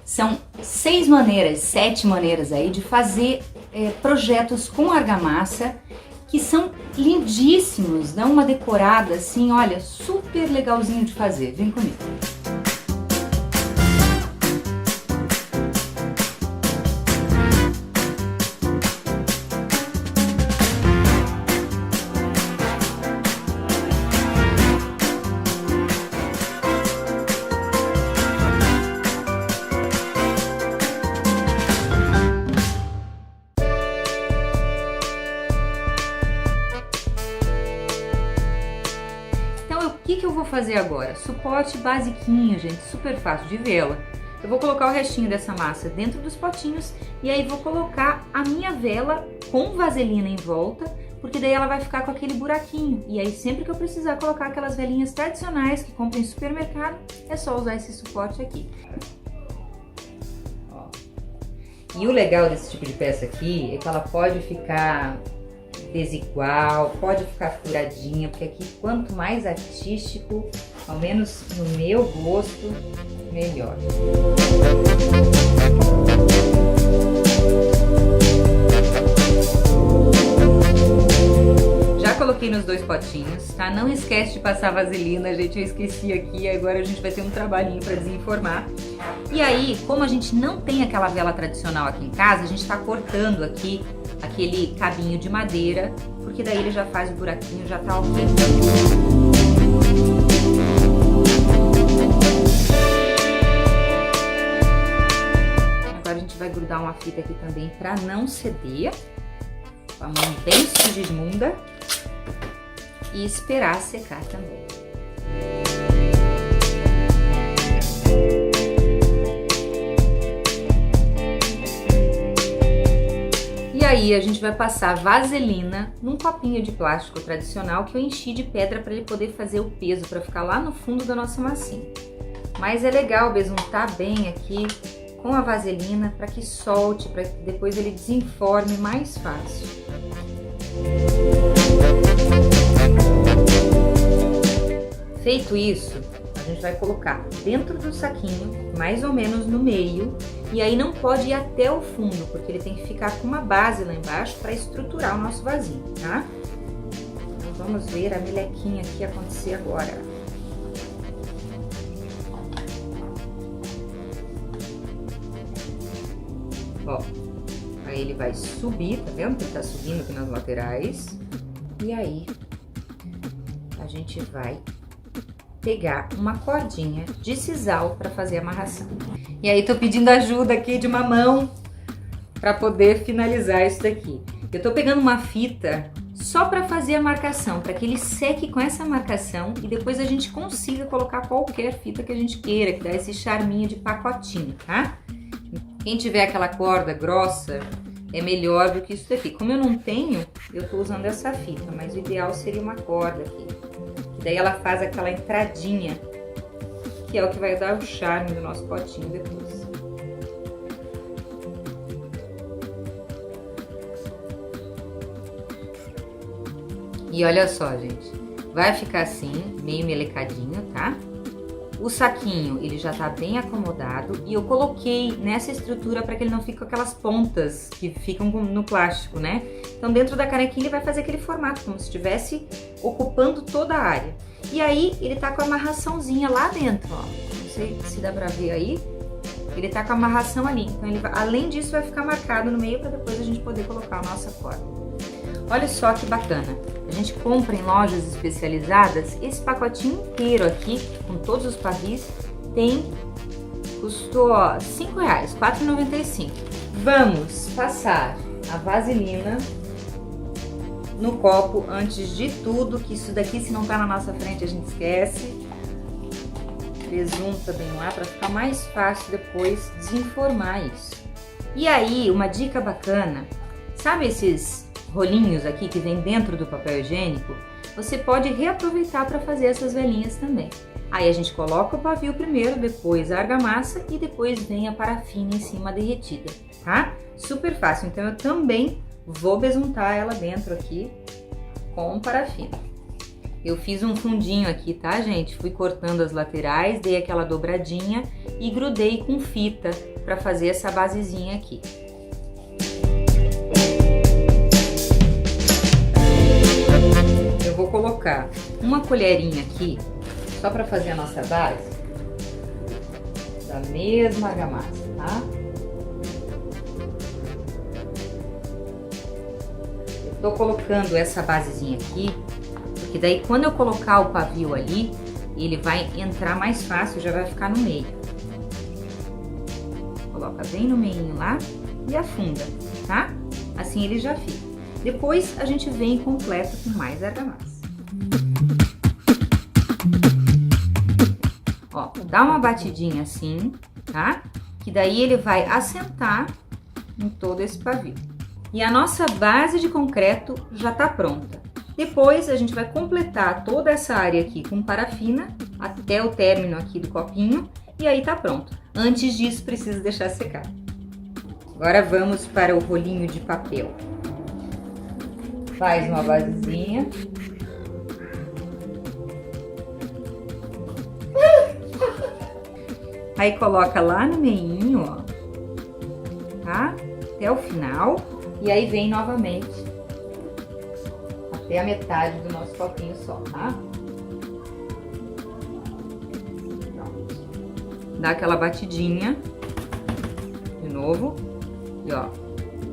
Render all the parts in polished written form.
São 6 maneiras, 7 maneiras aí de fazer projetos com argamassa que são lindíssimos, dão uma decorada assim, olha, super legalzinho de fazer. Vem comigo. O que eu vou fazer agora? Suporte basiquinho, gente, super fácil de vela. Eu vou colocar o restinho dessa massa dentro dos potinhos e aí vou colocar a minha vela com vaselina em volta, porque daí ela vai ficar com aquele buraquinho. E aí sempre que eu precisar colocar aquelas velinhas tradicionais que compram em supermercado, é só usar esse suporte aqui. Ó. E o legal desse tipo de peça aqui é que ela pode ficar desigual, pode ficar furadinha, porque aqui quanto mais artístico, ao menos no meu gosto, melhor. Já coloquei nos 2 potinhos, tá? Não esquece de passar vaselina, gente, eu esqueci aqui, agora a gente vai ter um trabalhinho para desenformar. E aí, como a gente não tem aquela vela tradicional aqui em casa, a gente tá cortando aqui aquele cabinho de madeira, porque daí ele já faz o buraquinho, já tá ok. Agora a gente vai grudar uma fita aqui também para não ceder, com a mão bem sujimunda, e esperar secar também. E aí a gente vai passar vaselina num copinho de plástico tradicional que eu enchi de pedra para ele poder fazer o peso, para ficar lá no fundo da nossa massinha. Mas é legal besuntar bem aqui com a vaselina para que solte, para que depois ele desenforme mais fácil. Feito isso, a gente vai colocar dentro do saquinho, mais ou menos no meio, e aí não pode ir até o fundo, porque ele tem que ficar com uma base lá embaixo para estruturar o nosso vasinho, tá? Então vamos ver a melequinha aqui acontecer agora. Ó, aí ele vai subir, tá vendo que ele tá subindo aqui nas laterais, e aí a gente vai pegar uma cordinha de sisal para fazer a amarração. E aí tô pedindo ajuda aqui de uma mão para poder finalizar isso daqui. Eu tô pegando uma fita só para fazer a marcação, para que ele seque com essa marcação e depois a gente consiga colocar qualquer fita que a gente queira, que dá esse charminho de pacotinho, tá? Quem tiver aquela corda grossa é melhor do que isso daqui. Como eu não tenho, eu tô usando essa fita, mas o ideal seria uma corda aqui. Daí ela faz aquela entradinha, que é o que vai dar o charme do nosso potinho depois. E olha só, gente, vai ficar assim, meio melecadinho, tá? O saquinho, ele já tá bem acomodado e eu coloquei nessa estrutura para que ele não fique com aquelas pontas que ficam no plástico, né? Então dentro da canequinha ele vai fazer aquele formato, como se estivesse ocupando toda a área. E aí ele tá com a amarraçãozinha lá dentro, ó. Não sei se dá pra ver aí. Ele tá com a amarração ali. Então ele vai, além disso vai ficar marcado no meio para depois a gente poder colocar a nossa corda. Olha só que bacana. A gente compra em lojas especializadas esse pacotinho inteiro aqui, com todos os pavis, custou R$5, R$4,95. Vamos passar a vaselina no copo antes de tudo, que isso daqui, se não tá na nossa frente, a gente esquece. Besunta bem lá para ficar mais fácil depois desenformar isso. E aí, uma dica bacana, sabe esses rolinhos aqui que vem dentro do papel higiênico? Você pode reaproveitar para fazer essas velinhas também. Aí a gente coloca o pavio primeiro, depois a argamassa e depois vem a parafina em cima derretida, tá? Super fácil, então eu também vou besuntar ela dentro aqui com parafina. Eu fiz um fundinho aqui, tá, gente? Fui cortando as laterais, dei aquela dobradinha e grudei com fita para fazer essa basezinha aqui. Eu vou colocar uma colherinha aqui, só para fazer a nossa base, da mesma argamassa, tá? Eu tô colocando essa basezinha aqui, porque daí quando eu colocar o pavio ali, ele vai entrar mais fácil, já vai ficar no meio. Coloca bem no meio lá e afunda, tá? Assim ele já fica. Depois a gente vem e completa com mais argamassa. Ó, dá uma batidinha assim, tá? Que daí ele vai assentar em todo esse pavio. E a nossa base de concreto já tá pronta. Depois a gente vai completar toda essa área aqui com parafina até o término aqui do copinho e aí tá pronto. Antes disso precisa deixar secar. Agora vamos para o rolinho de papel. Faz uma basezinha. Aí coloca lá no meinho, ó, tá? Até o final. E aí vem novamente até a metade do nosso copinho só, tá? Pronto. Dá aquela batidinha de novo e ó,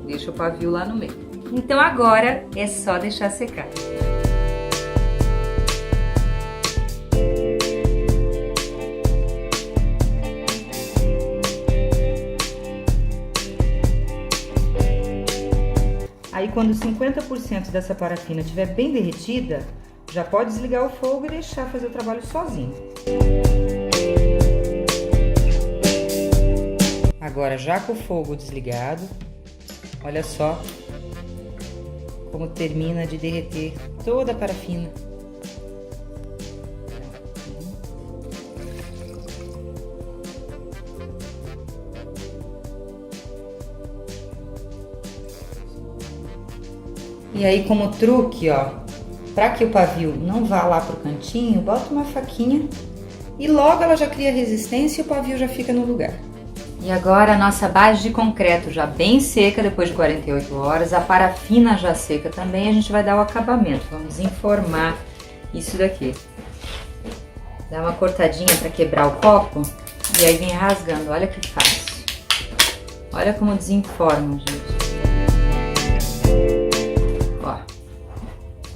deixa o pavio lá no meio. Então agora é só deixar secar. Aí quando 50% dessa parafina estiver bem derretida, já pode desligar o fogo e deixar fazer o trabalho sozinho. Agora já com o fogo desligado, olha só como termina de derreter toda a parafina. E aí, como truque, ó, para que o pavio não vá lá pro cantinho, bota uma faquinha e logo ela já cria resistência e o pavio já fica no lugar. E agora a nossa base de concreto já bem seca depois de 48 horas, a parafina já seca também, a gente vai dar o acabamento. Vamos enformar isso daqui. Dá uma cortadinha para quebrar o copo e aí vem rasgando, olha que fácil. Olha como desenforma, gente.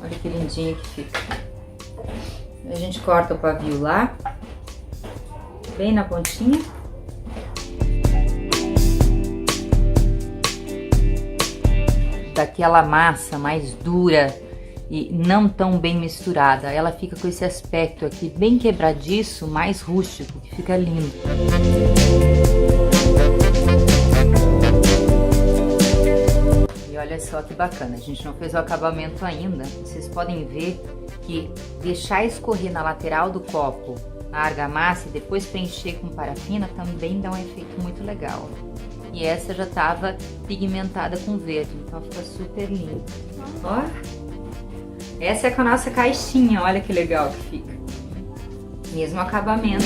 Olha que lindinho que fica. A gente corta o pavio lá, bem na pontinha. Daquela massa mais dura e não tão bem misturada. Ela fica com esse aspecto aqui bem quebradiço, mais rústico, que fica lindo. Olha só que bacana, a gente não fez o acabamento ainda. Vocês podem ver que deixar escorrer na lateral do copo a argamassa e depois preencher com parafina também dá um efeito muito legal. E essa já estava pigmentada com verde, então fica super lindo. Ó, essa é com a nossa caixinha, olha que legal que fica. Mesmo acabamento.